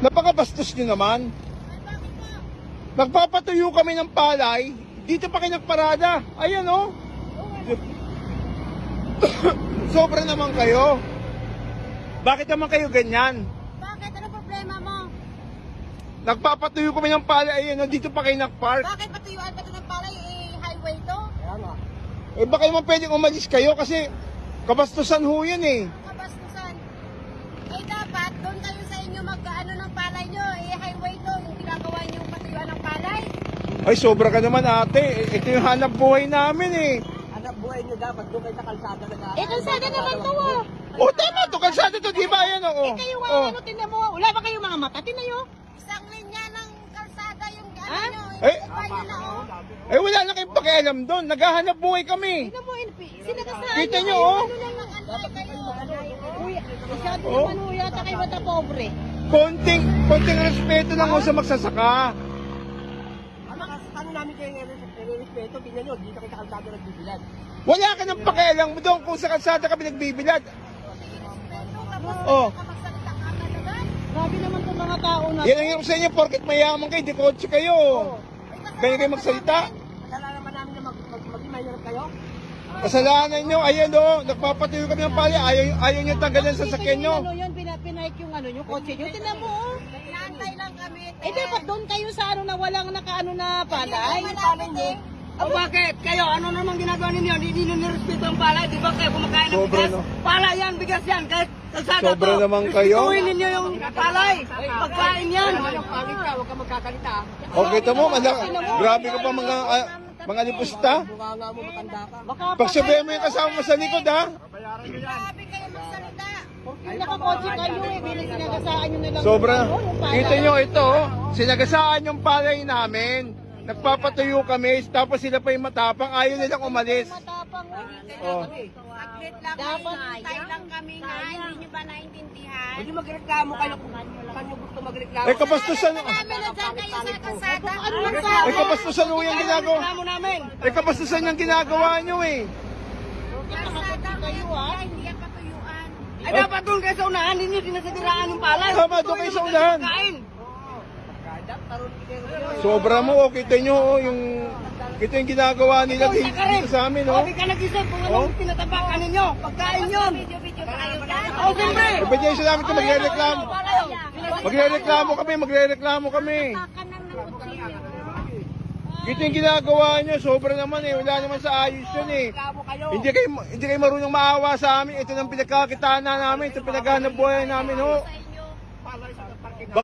Napakabastos nyo naman. Magpapatuyo kami ng palay, dito pa kayo nagparada. Ayan o. Sobra naman kayo. Bakit naman kayo ganyan? Bakit? Ano problema mo? Nagpapatuyo kami ng palay, ayan o, dito pa kayo nagpark. Bakit patuyuan pa ito ng palay? Highway to? Eh baka naman pwedeng umalis kayo kasi kabastusan ho yan eh. Kabastusan. Eh dapat, doon kayo sa inyo mag-ano ng palay nyo. Highway to. Yung ginagawa nyo patuyuan ng palay. Ay sobra ka naman ate, ito yung hanap buhay namin eh. Anak buhay nyo dapat doon kayo sa kalsada na Kalsada naman to ah. O tama to, kalsada to, di ba? Ayan o. Kayo tinan mo. Wala ba kayong mga mata? Tinan nyo. Isang linya ng kalsada yung ano nyo. Eh? Bayo na oh. Eh wala na kayong pakialam doon, naghahanap buhay kami. Tinan mo, sinagasaan Kita nyo oh. Ano lang ang kayo. Uy, masyado Oh. naman ho yata kayo mata pobre. Konting respeto lang ho sa magsasaka. Ano namin kayo nire-respeto, tingnan nyo, dito kayo sa kalsada nagbibilad. Wala ka ng pakialam doon kung sa kalsada kami nagbibilad. Oh. Grabe naman itong mga tao na. Yan ang hirap sa inyo, porket mayaman kayo, di kotse kayo. Ganyan kayo magsalita. Kasalanan naman namin na maging mahirap kayo. Kasalanan nyo, ayan o, nagpapatuyo kami ng pali, ayaw nyo tanggalan sa sakyan nyo. Ano yun, pinike yung ano yung kotse nyo. Tinan mo oh. Naantay lang kami. Eh dapat doon kayo sa ano na walang nakaano na palay. O bakit? Kayo, ano namang ginagawa ninyo? Hindi nyo nirespeto ang palay, di ba kayo kumakain ng Sobra bigas? no. Palay yan, bigas yan, kahit kalsada Sobra to. naman kayo. Respetuhin ninyo yung palay, pagkain yan. Huwag ka magkakalita. Okay, ito mo, grabe ka pa mga lipusta. Mukha nga mo matanda ka. Pagsabihin mo yung kasama mo sa likod ha. Grabe kayo magsalita. Kung nakakotse kayo eh, bilang sinagasaan nyo na lang. Sobra. yung ano, yung palay. Kita nyo ito, sinagasaan yung palay namin. Nagpapatuyo kami, tapos sila pa yung matapang, ayaw nilang umalis. Matapang Oh. Saglit lang dapat tayo lang kami nga, hindi nyo ba naintindihan? Hindi magreklamo kayo kung saan nyo gusto magreklamo. Eh kabastusan, Kami na dyan kayo sa kalsada. Ano lang eh kabastusan mo yung ginagawa. Reklamo namin. Eh kabastusan yung ginagawa nyo eh. Kalsada kayo ah. Hindi yan patuyuan. Ay dapat doon kayo sa unahan, hindi nyo sinasadiraan yung palay. Tama, doon kayo sa unahan. Kain. Sobra mo, oh, kita nyo oh, kita yung ginagawa nila dito sa amin oh. Okay ka nag-isip kung anong tinatapakan ninyo. Pagkain yun. Video pa kayo dyan. O siyempre. Eh ba't yung isa namin ito magre-reklamo? Magre-reklamo kami. Kanan ng kutsilyo. Kita yung ginagawa nyo, sobra naman eh, wala naman sa ayos yun eh. Reklamo kayo. Hindi kayo marunong maawa sa amin, ito ng pinagkakitaan namin, ito pinaghanap buhay namin ho.